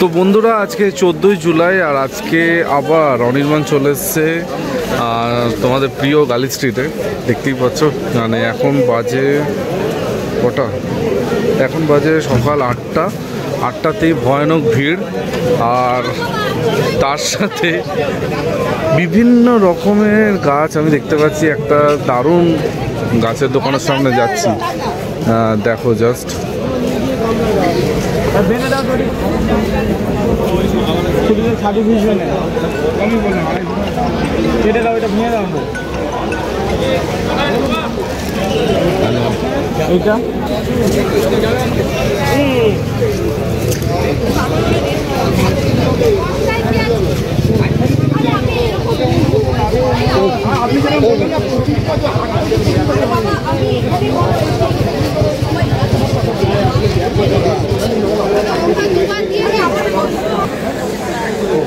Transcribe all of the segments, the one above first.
তো বন্ধুরা, আজকে 14ই জুলাই আর আজকে আবার অনির্বাণ চলে এসছে তোমাদের প্রিয় গালি স্ট্রিটে। দেখতেই পাচ্ছ, মানে এখন বাজে কটা? এখন বাজে সকাল 8টাতেই ভয়ানক ভিড়, আর তার সাথে বিভিন্ন রকমের গাছ আমি দেখতে পাচ্ছি। একটা দারুণ গাছের দোকানের সামনে যাচ্ছি, দেখো জাস্ট।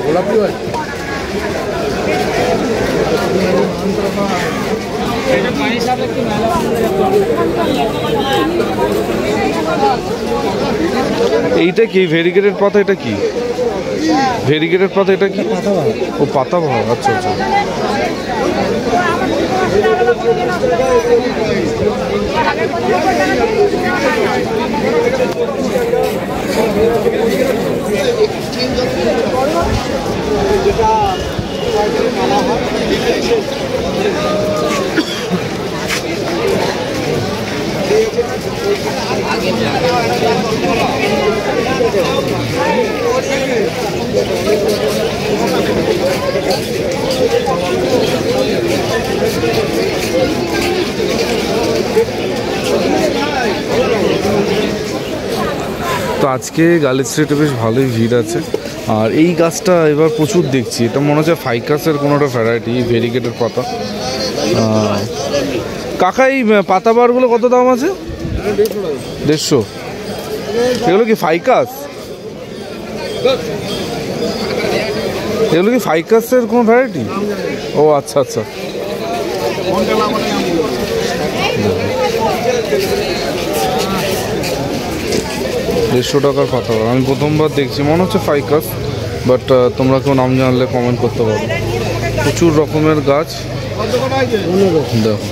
গোলাপি হয় এইটা কি ভেরিগেটেড পাতা? এটা কি ভেরিগেটেড পাতা? এটা কি? ও পাতাবাহার। আচ্ছা আচ্ছা। তো আজকে গালি স্ট্রিটে বেশ ভালোই ভিড় আছে। আর এই গাছটা এবার প্রচুর দেখছি, এটা মনে হচ্ছে ফাইকাসের কোনো একটা ভ্যারাইটি, ভেরিগেটেড পাতা। কাকা, এই পাতাবারগুলো কত দাম আছে? 150। এগুলো কি ফাইকাস? এগুলো কি ফাইকাসের কোনো ভ্যারাইটি? ও আচ্ছা আচ্ছা। 150 টাকার পাতাবাহার আমি প্রথমবার দেখছি, মনে হচ্ছে ফাইকাস, বাট তোমরা কেউ নাম জানলে কমেন্ট করতে পারো। প্রচুর রকমের গাছ দেখো।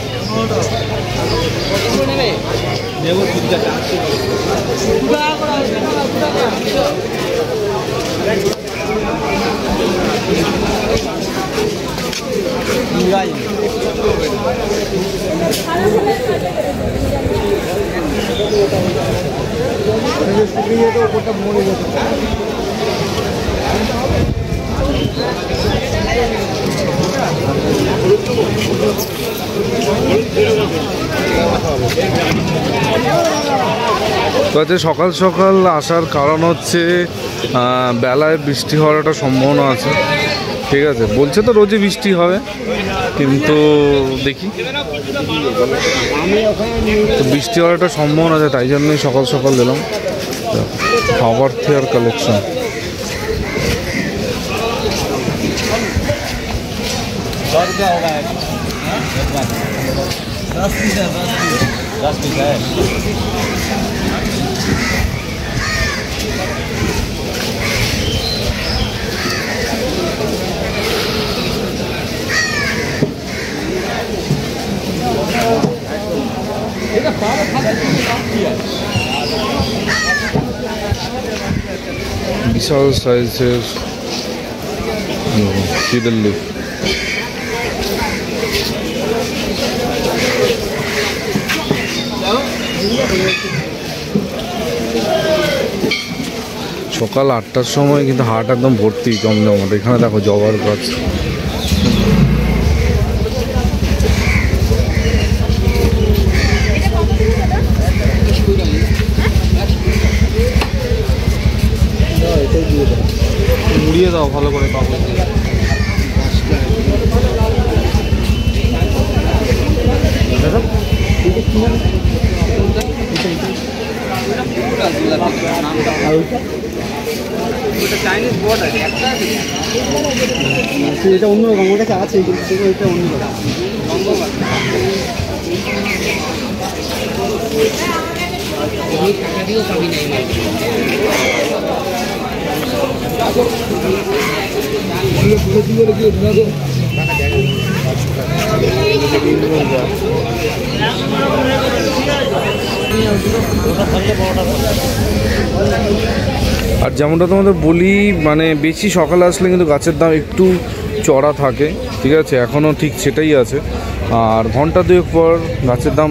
তো সকাল সকাল আসার কারণ হচ্ছে বেলায় বৃষ্টি হওয়ার একটা সম্ভাবনা আছে। ঠিক আছে, বলছে তো রোজই বৃষ্টি হবে, কিন্তু দেখি। তো বৃষ্টি হওয়ার একটা সম্ভাবনা আছে, তাই জন্যই সকাল সকাল দিলাম। খাবার থেয়ার কালেকশন। বিশাল সাইজের চিদেল লিফ। সকাল 8টার সময় কিন্তু হাট একদম ভর্তি, জমজমাট। এখানে দেখো জবার গাছ। মুড়িয়ে দাও ভালো করে পাবো। চাইনিজ বোর্ড আছে একটা, এটা অন্যরকম, ওটা আছে কিন্তু এটা অন্যরকম। টাকা দিয়েও পাবি না। আর যেমনটা তোমাদের বলি, মানে বেশি সকালে আসলে কিন্তু গাছের দাম একটু চড়া থাকে, ঠিক আছে, এখনও ঠিক সেটাই আছে। আর ঘন্টা দুয়েক পর গাছের দাম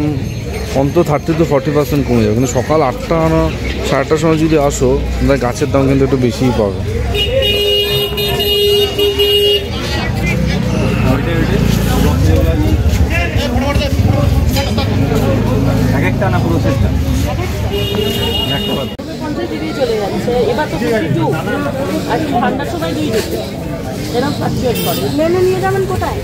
অন্তত 30 to 40% কমে যাবে। কিন্তু সকাল 8টা 8:30টার সময় যদি আসো, তাহলে গাছের দাম কিন্তু একটু বেশিই পাবে। চলে যাচ্ছে এবার তো আর ঠান্ডার সময় দুই দিচ্ছে এরকম ফ্লাকচুয়েট করে। মেনে নিয়ে যাবেন কোথায়?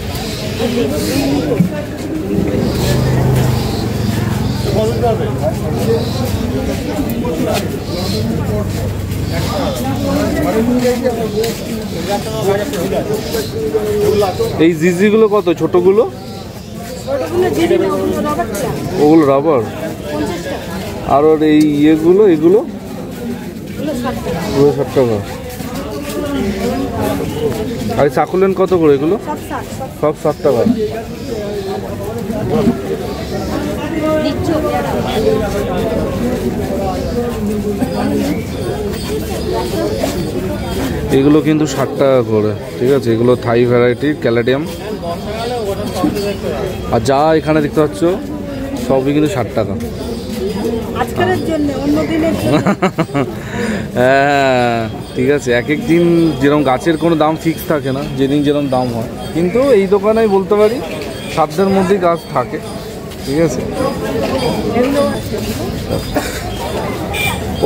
এই জিজিগুলো কত? ছোটগুলো? ওগুলো রাবার। আর ওর এই ইয়েগুলো, এগুলো 60 টাকা। আর সাকুলেন কত করে এগুলো? সব 60 টাকা। এগুলো কিন্তু 60 টাকা করে, ঠিক আছে। এগুলো থাই ভ্যারাইটির ক্যালাডিয়াম। আর যা এখানে দেখতে পাচ্ছ সবই কিন্তু 60 টাকা। হ্যাঁ ঠিক আছে, এক এক দিন যেরকম গাছের কোনো দাম ফিক্স থাকে না, যেদিন যেরকম দাম হয়। কিন্তু এই দোকানে বলতে পারি সাধ্যের মধ্যেই গাছ থাকে, ঠিক আছে।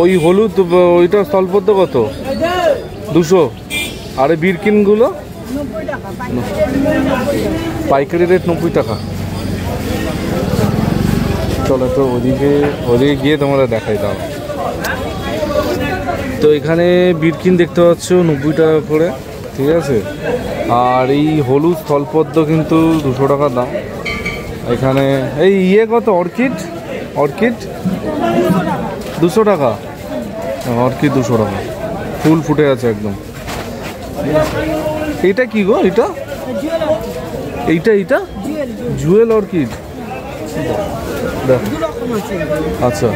ওই হলুদ ওইটা স্থলপদ্ম কত? 200। আর এই বিরকিনগুলো পাইকারি রেট 90 টাকা। চলো তো ওদিকে গিয়ে তোমরা দেখাই দাও। তো এখানে বিরকিন দেখতে পাচ্ছ 90 টাকা করে, ঠিক আছে। আর এই হলুদ স্থলপদ্ম কিন্তু 200 টাকা দাম। এখানে এই ইয়ে কত? অর্কিড 200 টাকা। অর্কিড 200 টাকা, ফুল ফুটে আছে একদম। এইটা কি গো? এইটা জুয়েল অর্কিড। আচ্ছা,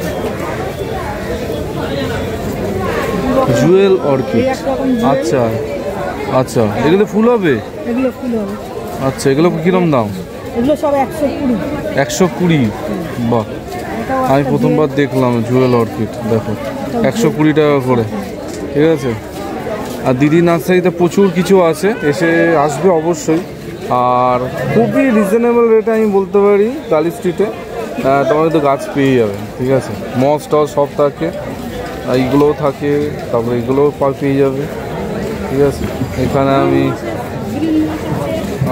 জুয়েল অর্কিড। আচ্ছা আচ্ছা, এগুলো ফুল হবে? আচ্ছা, এগুলো কিরম দাম? এগুলো সব 120। 120? বাহ, আমি প্রথমবার দেখলাম জুয়েল অর্কিড। দেখো 120 টাকা করে, ঠিক আছে। আর দিদি নার্সারিতে প্রচুর কিছু আছে, আসবে অবশ্যই। আর খুবই রিজনেবল রেটে আমি বলতে পারি গালি স্ট্রিটে তোমার তো গাছ পেয়ে যাবে, ঠিক আছে। মস টস সব থাকে, এইগুলোও থাকে, তারপরে এগুলোও পেয়ে যাবে, ঠিক আছে। এখানে আমি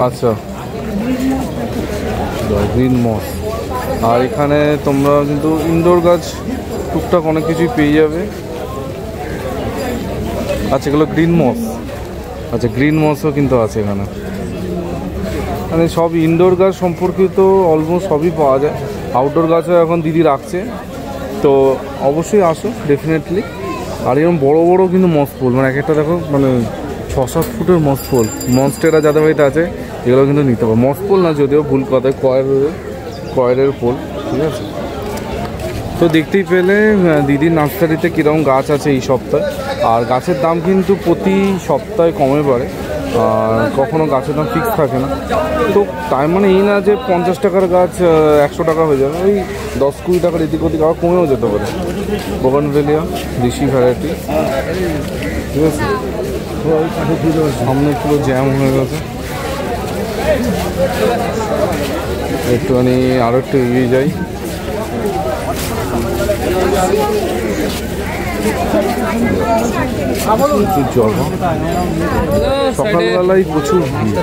আচ্ছা গ্রিন মস। আর এখানে তোমরা কিন্তু ইনডোর গাছ টুকটাক অনেক কিছুই পেয়ে যাবে। আচ্ছা, এগুলো গ্রিন মস। আচ্ছা, গ্রিন মসও কিন্তু আছে এখানে। মানে সব ইনডোর গাছ সম্পর্কিত অলমোস্ট সবই পাওয়া যায়। আউটডোর গাছও এখন দিদি রাখছে, তো অবশ্যই আসো ডেফিনেটলি। আর এরকম বড়ো বড়ো কিন্তু মস ফুল, মানে এক একটা দেখো, মানে 6-7 ফুটের মস ফুল। মনস্টেরা যাদের বাড়িতে আছে এগুলো কিন্তু নিতে পারো। মস ফুল না, যদিও ভুল কথায় কয়েরের ফুল, ঠিক আছে। তো দেখতেই পেলে দিদির নার্সারিতে কীরকম গাছ আছে এই সপ্তাহে। আর গাছের দাম কিন্তু প্রতি সপ্তাহে কমে বাড়ে, আর কখনো গাছের দাম ফিক্স থাকে না। তো তার মানে এই না যে 50 টাকার গাছ 100 টাকা হয়ে যাবে, ওই 10-20 টাকার এদিক ওদিক আবার কমেও যেতে পারে। বোগানভেলিয়া দেশি ভ্যারাইটি, ঠিক আছে। সামনে পুরো জ্যাম হয়ে গেছে, একটুখানি আরও একটু এগিয়ে যাই। প্রচুর জল, সকালবেলায় প্রচুর ভিড়।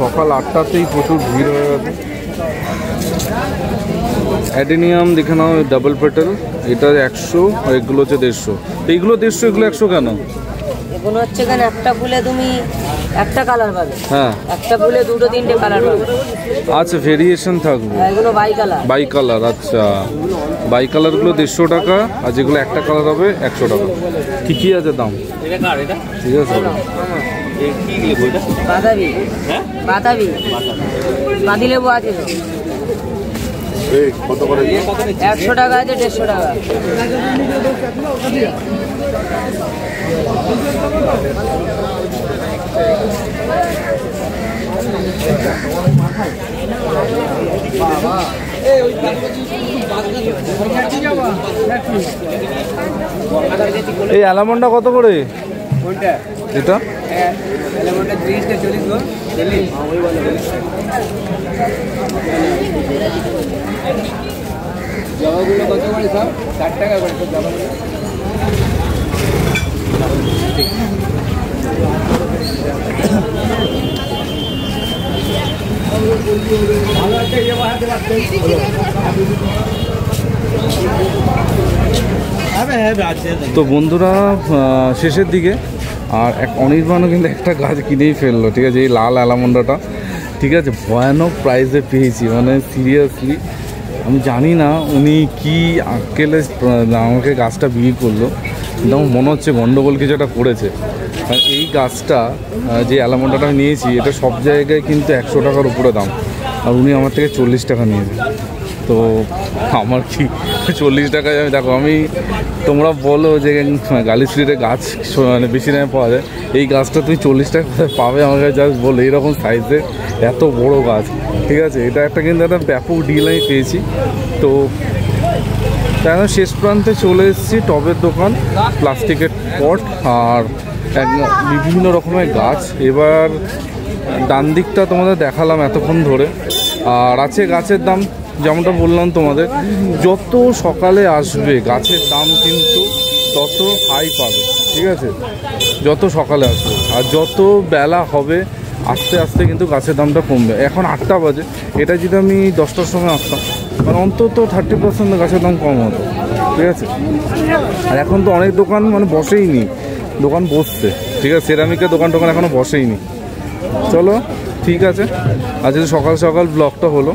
সকাল 8টাতেই প্রচুর ভিড় হয়ে গেছে। অ্যাডেনিয়াম দেখে নাও, ডাবল পেটেল, এটা 100, আর এগুলো হচ্ছে 150। এইগুলো 150, এগুলো 100 কেন? এগুলো হচ্ছে কেন, একটা ফুলে তুমি একটা কালার পাবে। হ্যাঁ, একটা ফুলে 2-3টে কালার পাবে। আচ্ছা, ভেরিয়েশন থাকবে। এগুলো বাই কালার। বাই কালার, আচ্ছা বাই কালারগুলো 150 টাকা, আর যেগুলো একটা কালার হবে 100 টাকা। কী আছে দাম? ঠিক আছে, বাতাবি, বাতাবি, বাদি লেবু আছে তো। কত করে? 100 টাকা আছে, 150 টাকা। এই অ্যালামন্ডা কত করে? এটা জবাগুলো কত করে সব? 60 টাকা করে সব জবাগুলো। তো বন্ধুরা শেষের দিকে আর এক অনির্বাণও কিন্তু একটা গাছ কিনেই ফেললো, ঠিক আছে, এই লাল অ্যালামন্ডাটা, ঠিক আছে, ভয়ানক প্রাইসে পেয়েছি, মানে সিরিয়াসলি আমি জানি না উনি কি আক্কেলে আমাকে গাছটা বিক্রি করলো, কিন্তু আমার মনে হচ্ছে গন্ডগোল কিছু একটা করেছে। কারণ এই গাছটা যে অ্যালামন্ডাটা নিয়েছি এটা সব জায়গায় কিন্তু 100 টাকার উপরে দাম, আর উনি আমার থেকে 40 টাকা নিয়েছে। তো আমার কি 40 টাকায় আমি, দেখো আমি, তোমরা বলো যে গালি স্ট্রিটে গাছ মানে বেশি দামে পাওয়া যায়, এই গাছটা তুমি 40 টাকা পাবে আমার কাছে, জাস্ট বলো এইরকম সাইজের এত বড় গাছ, ঠিক আছে, এটা একটা কিন্তু একটা ব্যাপক ডিল আমি পেয়েছি। তো তাই শেষ প্রান্তে চলে এসেছি, টবের দোকান, প্লাস্টিকের পট আর বিভিন্ন রকমের গাছ। এবার ডান দিকটা তোমাদের দেখালাম এতক্ষণ ধরে, আর আছে গাছের দাম যেমনটা বললাম তোমাদের, যত সকালে আসবে গাছের দাম কিন্তু তত হাই পাবে, ঠিক আছে, যত সকালে আসবে, আর যত বেলা হবে আস্তে আস্তে কিন্তু গাছের দামটা কমবে। এখন 8টা বাজে, এটা যদি আমি 10টার সময় আসতাম মানে অন্তত 30% গাছের দাম কম হতো, ঠিক আছে। আর এখন তো অনেক দোকান মানে বসেই নি, দোকান বসছে, ঠিক আছে, সেরামিকের দোকান টোকান এখনও বসেই নি। চলো ঠিক আছে, আজ সকাল সকাল ব্লগটা হলো।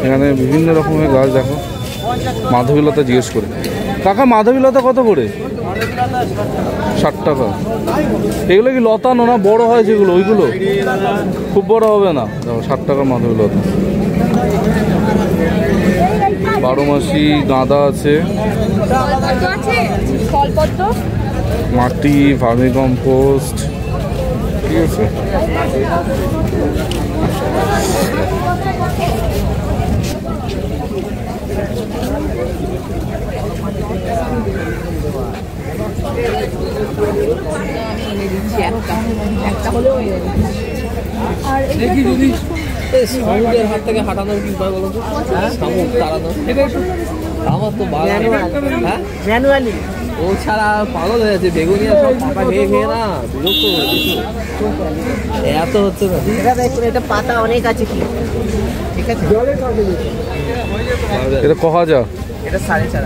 এখানে বিভিন্ন রকমের গাছ দেখো, মাধবীলতা জিজ্ঞেস করে, কাকা মাধবীলতা কত করে? 60 টাকা। এগুলো কি লতানো না বড় হয় যেগুলো, ওইগুলো খুব বড় হবে না? দেখো 60 টাকা মাধবীলতা। 12 মাসি গাঁদা আছে, মাটি, ভার্মি কম্পোস্ট, ঠিক আছে। দেখি যদি শামুকের হাত থেকে হাঁটানোর কি উপায় বলো তো? শামুক তাড়ানো আমার তো ম্যানুয়ালি ও ছাড়া পাগল হয়ে যাচ্ছে, বেগুনিয়া সব পাতা খেয়ে খেয়ে না বিরক্ত এত হচ্ছে না। এটা পাতা অনেক আছে কি, ঠিক আছে, এটা কহা যা, এটা 4.5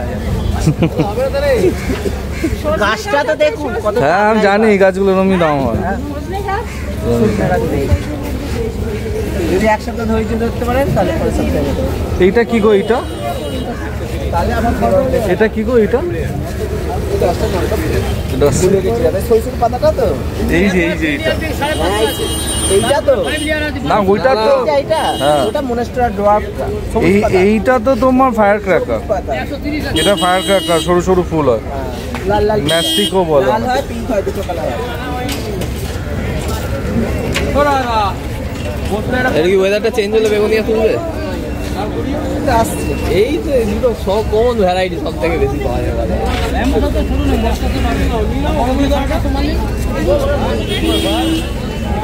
গাছটা তো দেখুন কত। হ্যাঁ আমি জানি এই গাছগুলো এরকমই দাম হয়। যদি এক সপ্তাহ ধৈর্য ধরতে পারেন তাহলে পরের সপ্তাহে। এইটা কি গো? এইটা এটা কি গো? এইটা সরষের পাতাটা তো, এই যে এইটা এইটা তো না, ওইটা তো, হ্যাঁ ওটা মনস্টেরা ড্রপ। এইটা তো তোমার ফায়ার ক্র্যাকার, এটা ফায়ার ক্র্যাকার, সরু সরু ফুল হয়, লাল লাল ম্যাস্টিকও বলে, লাল হয় পিঙ্ক হয়, দুটো কালার হয়। এটা কি ওয়েদারটা চেঞ্জ হলে বেগুনিয়া তুলবে? এই তো দুটো সব কমন ভ্যারাইটি সব থেকে বেশি পাওয়া যায় বাজারে।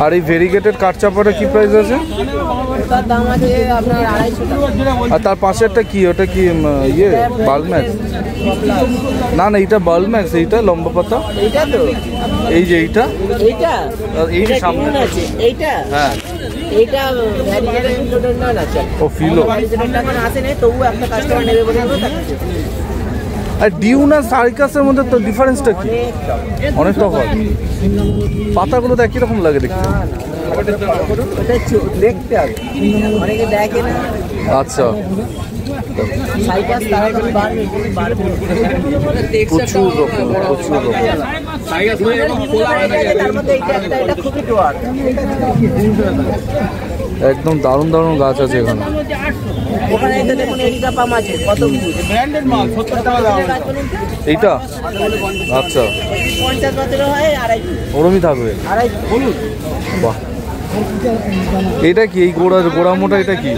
আর এই ভেরিগেটেড কাঠচাপাটা কি প্রাইস আছে? তার দাম আছে আপনার 250 টাকা। আর তার পাশেরটা কি? ওটা কি ইয়ে বালম্যাক্স? না না, এইটা বালম্যাক্স, এইটা লম্বা পাতা, এইটা তো, এই যে এইটা, এইটা এই যে সামনে আছে, এইটা, হ্যাঁ এইটা ভ্যারিগেটেড ফিলোডেন্ড্রন আছে। ও ফিলো, ভ্যারিগেটেড টাকা আসে না, তবু একটা কাস্টমার নেবে বলে আমরা থাকছে। আর ডিউন আর সার্কাসের মধ্যে তো ডিফারেন্সটা কি? অনেক তফাৎ। পাতাগুলো তো একই রকম লাগে দেখতে। দেখতে হবে, অনেকে দেখে না। আচ্ছা, প্রচুর রকম, প্রচুর রকম। একদম দারুণ দারুণ গাছ আছে এখানে। এইটা আচ্ছা, ওরমই থাকবে। বাহ, এটা কি এই গোড়া মোটা? এটা কি?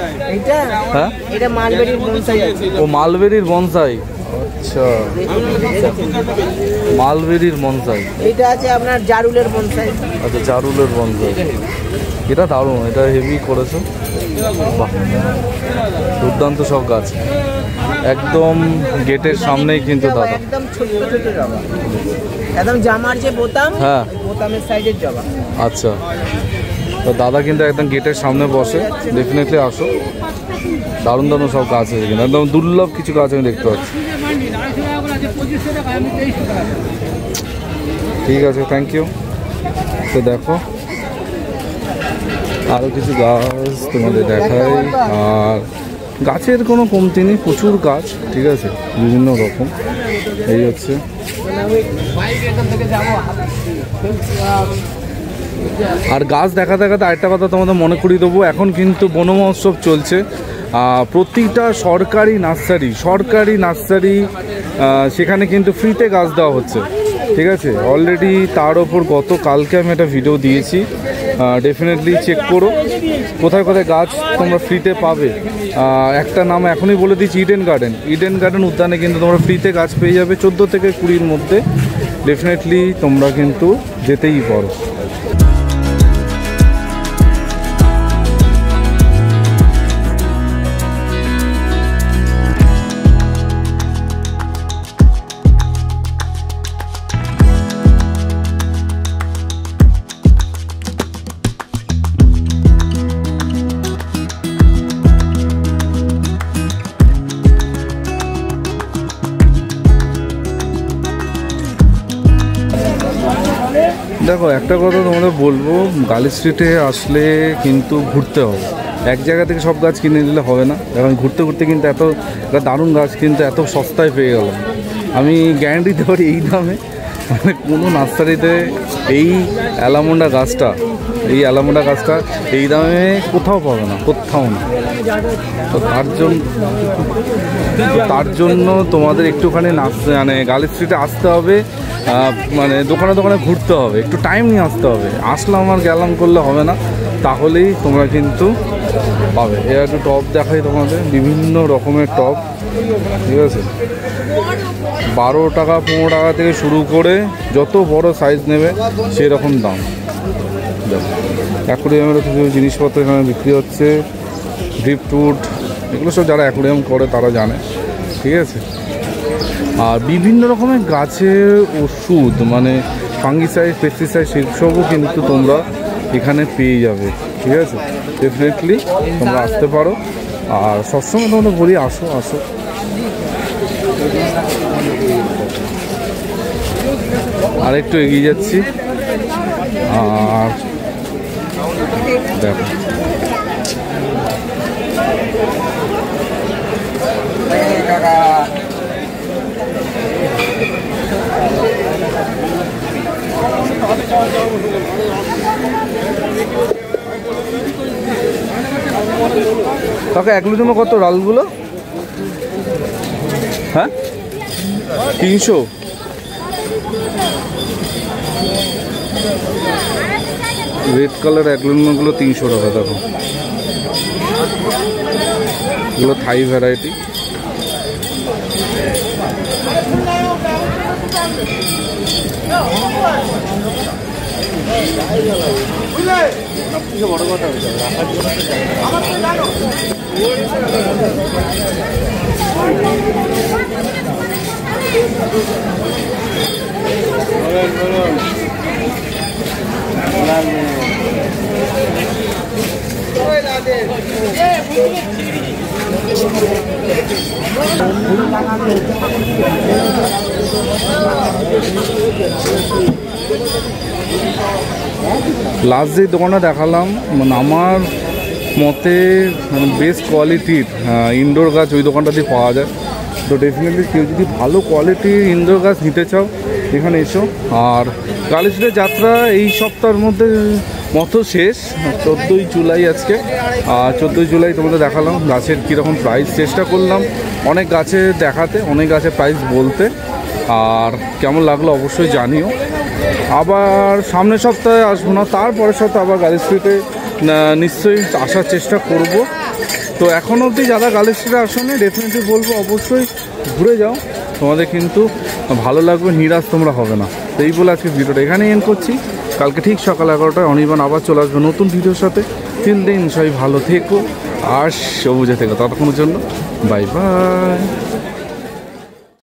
হ্যাঁ, এটা মালবেরির বনসাই আছে। ও মালবেরির বনসাই। আচ্ছা, মালবেরির বনসাই। এটা আছে আপনার জারুলের বনসাই। আচ্ছা, জারুলের বনসাই। এটা দারুণ, এটা হেভি করেছো। বাহ, দুর্দান্ত সব গাছ। একদম গেটের সামনেই কিন্তু দাদা। একদম ছোট ছোট জবা, একদম জামার যে বোতাম, হ্যাঁ, বোতামের সাইজের জবা। আচ্ছা, তো দাদা কিন্তু একদম গেটের সামনে বসে। ডেফিনেটলি আসো, দারুণ দারুণ সব গাছ আছে কিন্তু একদম দুর্লভ কিছু গাছ আমি দেখতে পাচ্ছি। ঠিক আছে, থ্যাংক ইউ। তো দেখো আরও কিছু গাছ তোমাদের দেখাই। আর গাছের কোনো কমতি নেই, প্রচুর গাছ। ঠিক আছে, বিভিন্ন রকম। এই হচ্ছে আর গাছ দেখা দেখাতে আরেকটা কথা তোমাদের মনে করিয়ে দেবো, এখন কিন্তু বন মহোৎসব চলছে। প্রতিটা সরকারি নার্সারি সেখানে কিন্তু ফ্রিতে গাছ দেওয়া হচ্ছে। ঠিক আছে, অলরেডি তার ওপর গতকালকে আমি একটা ভিডিও দিয়েছি, ডেফিনেটলি চেক করো কোথায় কোথায় গাছ তোমরা ফ্রিতে পাবে। একটা নাম এখনই বলে দিচ্ছি, ইডেন গার্ডেন উদ্যানে কিন্তু তোমরা ফ্রিতে গাছ পেয়ে যাবে 14 থেকে 20-র মধ্যে। ডেফিনেটলি তোমরা কিন্তু যেতেই পারো। দেখো, একটা কথা তোমাদের বলবো, গালি স্ট্রিটে আসলে কিন্তু ঘুরতে হবে। এক জায়গা থেকে সব গাছ কিনে নিলে হবে না। এখন ঘুরতে ঘুরতে কিন্তু এত দারুণ গাছ কিন্তু এত সস্তায় পেয়ে গেলাম। আমি গ্যারান্টি দিতে পারি এই দামে মানে কোনো নার্সারিতে এই অ্যালামন্ডা গাছটা এই দামে কোথাও পাবে না, কোথাও না। তো তার জন্য তোমাদের একটুখানি মানে গালি স্ট্রিটে আসতে হবে, মানে দোকানে দোকানে ঘুরতে হবে, একটু টাইম নিয়ে আসতে হবে। আসলাম আর গেলাম করলে হবে না, তাহলেই তোমরা কিন্তু পাবে। এর একটু টপ দেখাই তোমাদের, বিভিন্ন রকমের টপ। ঠিক আছে, 12 টাকা 15 টাকা থেকে শুরু করে যত বড় সাইজ নেবে সেই রকম দাম। দেখো, অ্যাকোরিয়ামের কিছু জিনিসপত্র এখানে বিক্রি হচ্ছে, ড্রিপটুড, এগুলো সব যারা অ্যাকোরিয়াম করে তারা জানে। ঠিক আছে, আর বিভিন্ন রকমের গাছের ওষুধ মানে ফাঙ্গিসাইড, পেস্টিসাইড সেসবও কিন্তু তোমরা এখানে পেয়ে যাবে। ঠিক আছে, ডেফিনেটলি তোমরা আসতে পারো। আর সবসময় তোমরা বলি আসো। আর একটু এগিয়ে যাচ্ছি, আর দেখো কাকা এগুলোর জন্য কত ডালগুলো? হ্যাঁ, 300। রেড কালার অ্যাগ্লোনিমাগুলো 300 টাকা। দেখো, এগুলো থাই ভ্যারাইটি। বড় কথা লাস্ট যে দোকানটা দেখালাম মানে আমার মতে মানে বেস্ট কোয়ালিটির ইনডোর গাছ ওই দোকানটাতে পাওয়া যায়। তো ডেফিনেটলি কেউ যদি ভালো কোয়ালিটির ইনডোর গাছ নিতে চাও এখানে এসো। আর গালি স্ট্রিটের যাত্রা এই সপ্তাহের মধ্যে মতো শেষ, 14ই জুলাই আজকে। আর 14ই জুলাই তোমাদের দেখালাম গাছের কীরকম প্রাইস, চেষ্টা করলাম অনেক গাছে দেখাতে, অনেক গাছের প্রাইস বলতে। আর কেমন লাগলো অবশ্যই জানিও। আবার সামনের সপ্তাহে আসবো না, তারপরের সপ্তাহে আবার গালি স্ট্রিটে নিশ্চয়ই আসার চেষ্টা করব। তো এখন অবধি যারা গালি স্ট্রিটে আসোনি ডেফিনেটলি বলবো অবশ্যই ঘুরে যাও, তোমাদের কিন্তু ভালো লাগবে, নিরাশ তোমরা হবে না। তো এই বলে আজকে ভিডিওটা এখানেই এন্ড করছি। কালকে ঠিক সকাল 11টায় অনির্বাণ আবার চলে আসবে নতুন ভিডিওর সাথে। 3 দিন সবাই ভালো থেকো আর সবুজে থেকো, ততক্ষণের জন্য বাই বাই।